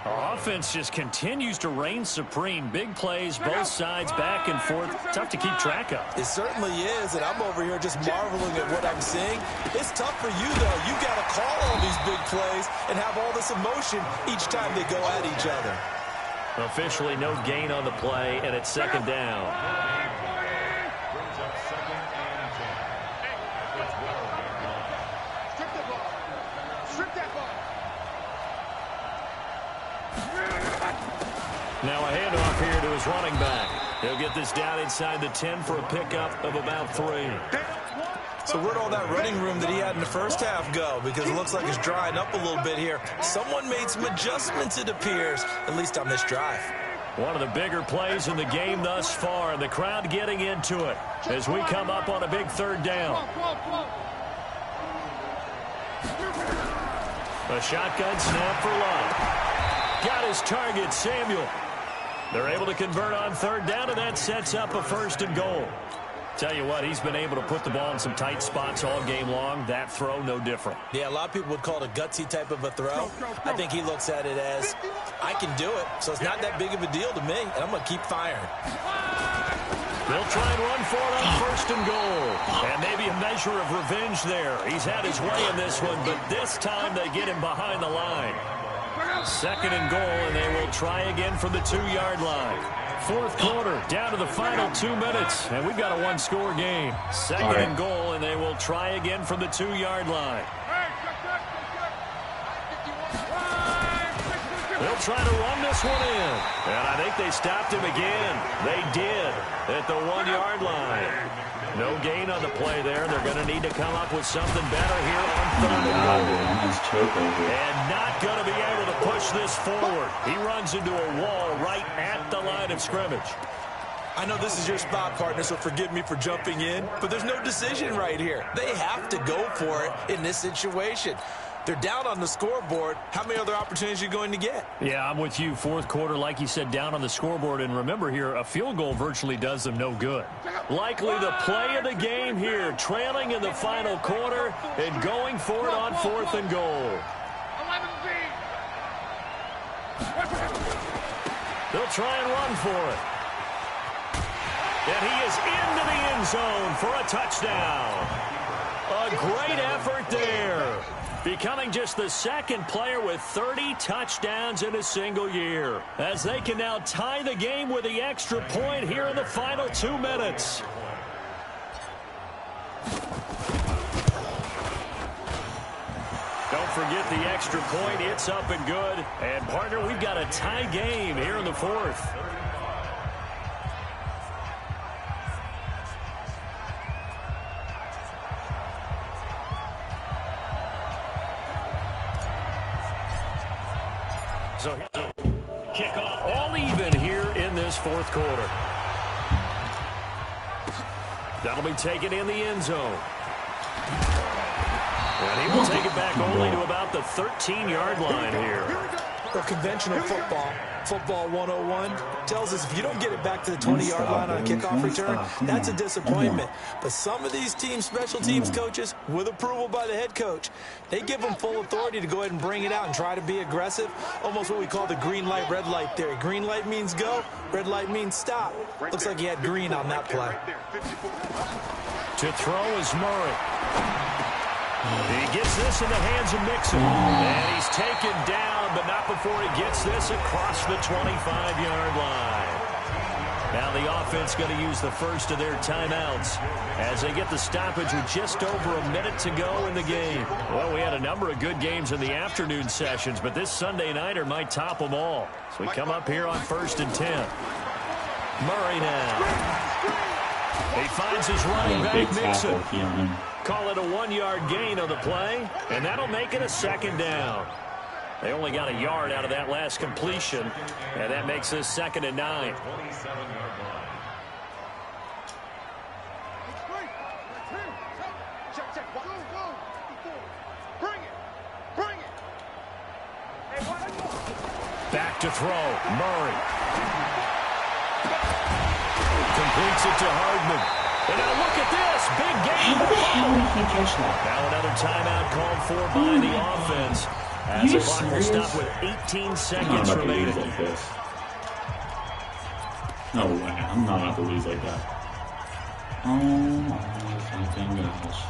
Our offense just continues to reign supreme. Big plays, both sides, back and forth. Tough to keep track of. It certainly is, and I'm over here just marveling at what I'm seeing. It's tough for you, though. You got to call all these big plays and have all this emotion each time they go at each other. Officially no gain on the play, and it's second down. Now a handoff here to his running back. He'll get this down inside the 10 for a pickup of about 3. So where'd all that running room that he had in the first half go? Because it looks like it's drying up a little bit here. Someone made some adjustments, it appears, at least on this drive. One of the bigger plays in the game thus far. The crowd getting into it as we come up on a big third down. A shotgun snap for Love. Got his target, Samuel. They're able to convert on third down, and that sets up a 1st and goal. Tell you what, he's been able to put the ball in some tight spots all game long. That throw, no different. Yeah, a lot of people would call it a gutsy type of a throw. I think he looks at it as, I can do it, so it's not that big of a deal to me, and I'm going to keep firing. They'll try and run for it on 1st and goal. And maybe a measure of revenge there. He's had his way in this one, but this time they get him behind the line. 2nd and goal, and they will try again from the 2-yard line. 4th quarter, down to the final 2 minutes, and we've got a 1-score game. 2nd and goal, and they will try again from the 2-yard line. They'll try to run this one in, and I think they stopped him again. They did at the 1-yard line. No gain on the play there. They're going to need to come up with something better here on 3rd down. And not going to be able to push this forward. He runs into a wall right at the line of scrimmage. I know this is your spot, partner, so forgive me for jumping in, but there's no decision right here. They have to go for it in this situation. They're down on the scoreboard. How many other opportunities are you going to get? Yeah, I'm with you. 4th quarter, like you said, down on the scoreboard. And remember here, a field goal virtually does them no good. Likely the play of the game here, trailing in the final quarter and going for it on 4th and goal. They'll try and run for it. And he is into the end zone for a touchdown. A great effort there. Becoming just the 2nd player with 30 touchdowns in a single year. As they can now tie the game with the extra point here in the final 2 minutes. Don't forget the extra point. It's up and good. And, partner, we've got a tie game here in the 4th. So kickoff all even here in this 4th quarter. That'll be taken in the end zone. And he will take it back only to about the 13-yard line here. Well, conventional football, football 101, tells us if you don't get it back to the 20-yard line on a kickoff return, that's a disappointment. But some of these teams, special teams coaches, with approval by the head coach, they give them full authority to go ahead and bring it out and try to be aggressive, almost what we call the green light, red light theory. Green light means go, red light means stop. Looks like he had green on that play. To throw is Murray. He gets this in the hands of Mixon. And he's taken down, but not before he gets this across the 25-yard line. Now the offense going to use the first of their timeouts as they get the stoppage with just over a minute to go in the game. Well, we had a number of good games in the afternoon sessions, but this Sunday nighter might top them all. So we come up here on 1st and 10. Murray now. He finds his running back, Mixon. Call it a 1-yard gain on the play, and that'll make it a 2nd down. They only got a yard out of that last completion, and that makes this 2nd and 9. Back to throw, Murray. Completes it to Hardman. And now look at this, big game. How the hell did he catch that? Now another timeout called for by the offense. As the clock will stop with 18 seconds remaining. Like this. No way. I'm not about to lose like that. Oh my fucking gosh.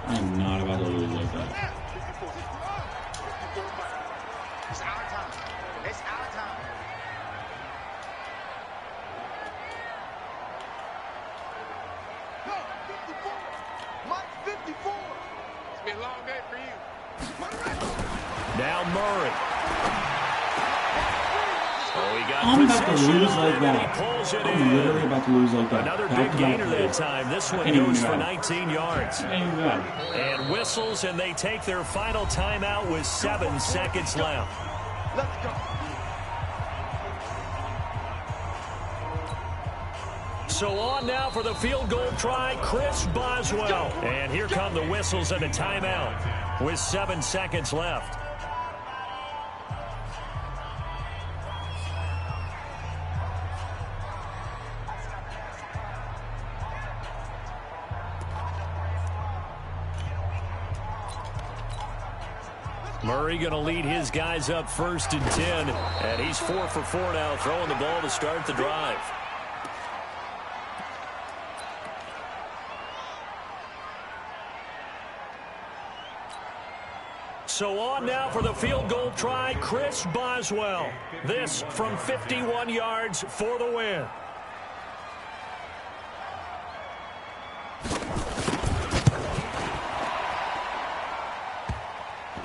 I am not about to lose like that. It's our time. It's our time. Go, 54. Mike, 54. It's been a long day for you. Now Murray. Oh, he got I'm about to position lose on like it, and that. he pulls it I'm in. literally about to lose like that. Another big gainer that time. This one goes for 19 yards. And whistles, and they take their final timeout with 7 seconds left. Let's go. So on now for the field goal try, Chris Boswell. And here come the whistles and a timeout with 7 seconds left. Murray going to lead his guys up 1st and 10. And he's 4 for 4 now, throwing the ball to start the drive. So on now for the field goal try, Chris Boswell. This from 51 yards for the win.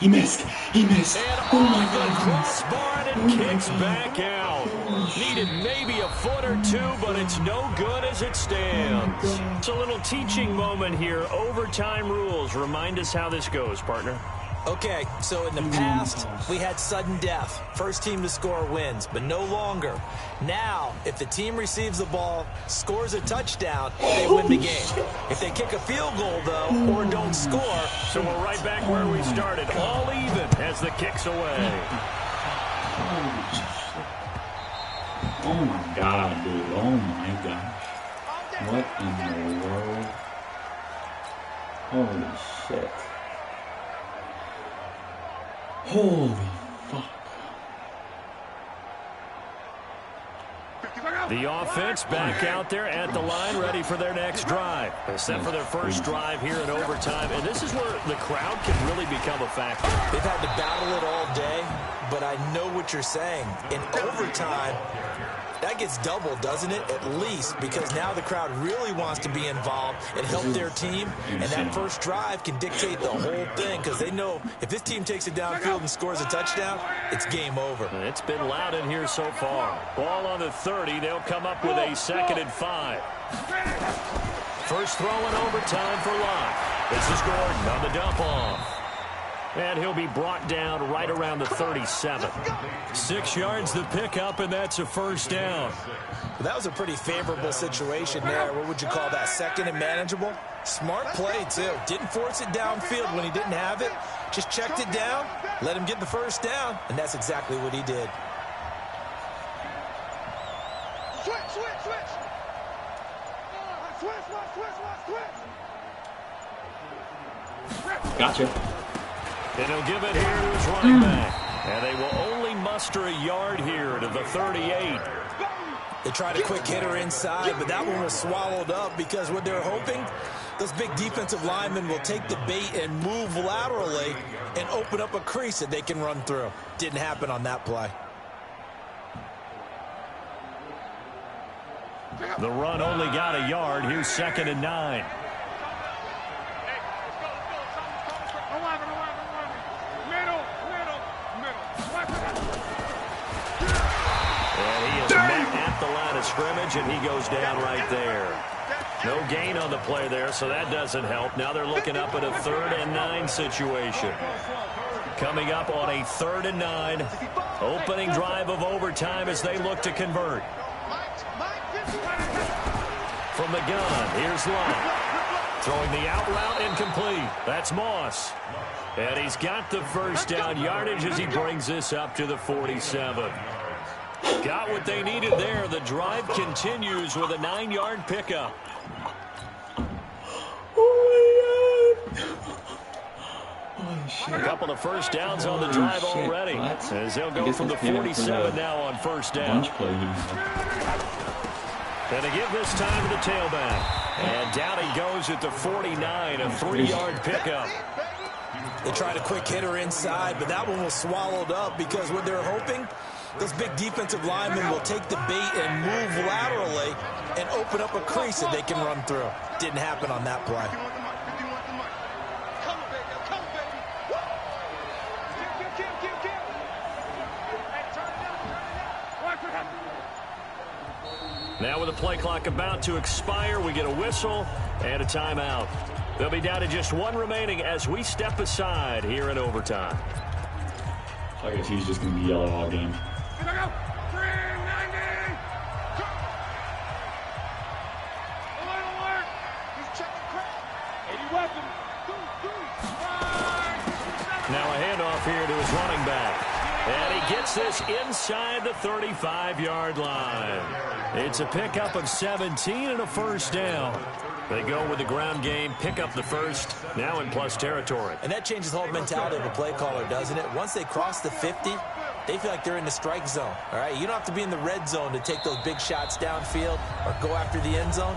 He missed. He missed. And Oh my off the God. crossbar and kicks back out. Needed maybe a foot or two, but it's no good as it stands. It's a little teaching moment here. Overtime rules. Remind us how this goes, partner. Okay, so in the past, we had sudden death. First team to score wins, but no longer. Now, if the team receives the ball, scores a touchdown, they win the game. If they kick a field goal, though, or don't score... So we're right back where we started. All even as the kick's away. Oh my God, dude. Oh my gosh. What in the world? Holy shit. Holy fuck. The offense back out there at the line, ready for their next drive. Set for their first drive here in overtime. And this is where the crowd can really become a factor. They've had to battle it all day, but I know what you're saying. In overtime, that gets doubled, doesn't it? At least, because now the crowd really wants to be involved and help their team. And that first drive can dictate the whole thing, because they know if this team takes it downfield and scores a touchdown, it's game over. It's been loud in here so far. Ball on the 30. They'll come up with a 2nd and 5. First throw in overtime for Locke. This is Gordon on the dump off. And he'll be brought down right around the 37. 6 yards the pickup, and that's a first down. That was a pretty favorable situation there. What would you call that? 2nd and manageable? Smart play, too. Didn't force it downfield when he didn't have it. Just checked it down, let him get the first down, and that's exactly what he did. Switch, switch, switch. Switch, switch, switch. Gotcha. And he'll give it here to his running back. And they will only muster a yard here to the 38. They tried a quick hitter inside, but that one was swallowed up because what they're hoping, those big defensive linemen will take the bait and move laterally and open up a crease that they can run through. Didn't happen on that play. The run only got a yard. Here's 2nd and 9. Scrimmage, and he goes down right there. No gain on the play there, so that doesn't help. Now they're looking up at a 3rd and 9 situation. Coming up on a 3rd and 9. Opening drive of overtime as they look to convert. From the gun, here's Locke. Throwing the out route incomplete. That's Moss. And he's got the first down yardage as he brings this up to the 47. Got what they needed there. The drive continues with a 9-yard pickup. Oh my God. Holy shit. A couple couple of first downs on the drive already. As they'll go from the 47 now on first down. And they give this time to the tailback. And down he goes at the 49, a 3-yard pickup. They tried a quick hitter inside, but that one was swallowed up because what they're hoping, those big defensive linemen will take the bait and move laterally and open up a crease that they can run through. Didn't happen on that play. Now with the play clock about to expire, we get a whistle and a timeout. They'll be down to just one remaining as we step aside here in overtime. I guess he's just going to be yellow all game. Now a handoff here to his running back. And he gets this inside the 35-yard line. It's a pickup of 17 and a first down. They go with the ground game, pick up the first, now in plus territory. And that changes the whole mentality of a play caller, doesn't it? Once they cross the 50, they feel like they're in the strike zone. All right, you don't have to be in the red zone to take those big shots downfield or go after the end zone.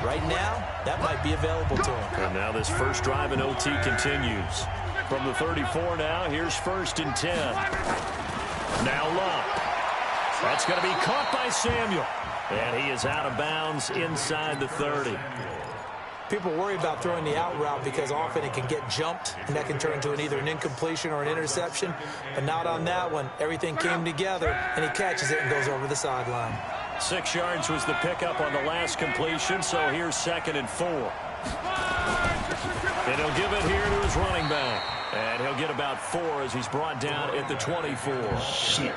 Right now, that might be available to them. And now this first drive in OT continues. From the 34 now, here's 1st and 10. Now Luck. That's going to be caught by Samuel. And he is out of bounds inside the 30. People worry about throwing the out route because often it can get jumped, and that can turn into either an incompletion or an interception. But not on that one. Everything came together, and he catches it and goes over the sideline. 6 yards was the pickup on the last completion, so here's 2nd and 4. And he'll give it here to his running back. And he'll get about 4 as he's brought down at the 24. Shit.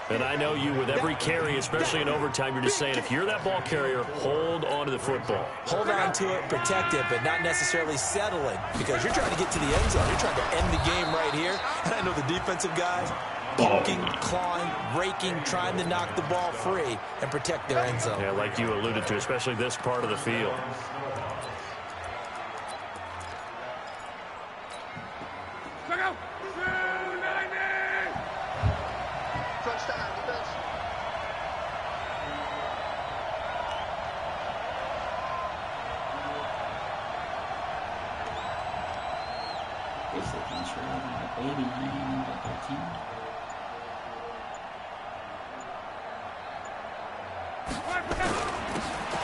And I know you, with every carry, especially in overtime, you're just saying, if you're that ball carrier, hold on to the football. Hold on to it, protect it, but not necessarily settling, because you're trying to get to the end zone. You're trying to end the game right here. And I know the defensive guys poking, clawing, raking, trying to knock the ball free and protect their end zone. Yeah, like you alluded to, especially this part of the field.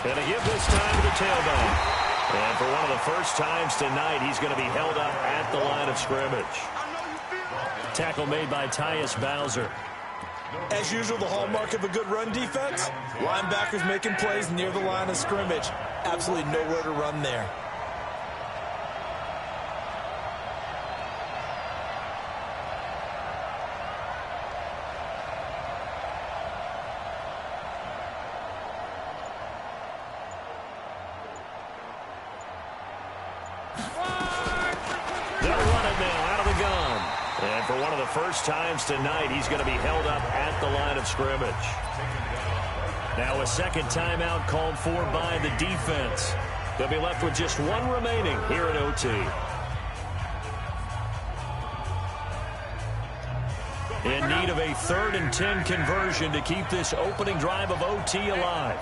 And they give this time to the tailback. And for one of the first times tonight, he's going to be held up at the line of scrimmage. Tackle made by Tyus Bowser. As usual, the hallmark of a good run defense, linebackers making plays near the line of scrimmage. Absolutely nowhere to run there. First times tonight, he's going to be held up at the line of scrimmage. Now a second timeout called for by the defense. They'll be left with just one remaining here in OT. In need of a 3rd and 10 conversion to keep this opening drive of OT alive.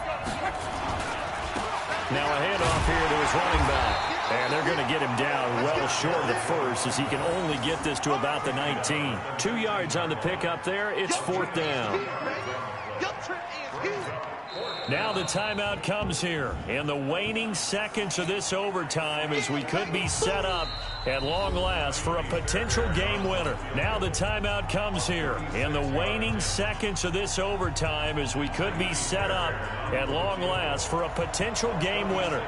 Now a handoff here to his running back. And they're going to get him down well short of the first as he can only get this to about the 19. 2 yards on the pickup there. It's 4th down. Now the timeout comes here in the waning seconds of this overtime as we could be set up at long last for a potential game winner. Now the timeout comes here in the waning seconds of this overtime as we could be set up at long last for a potential game winner.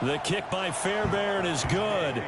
The kick by Fairbairn is good.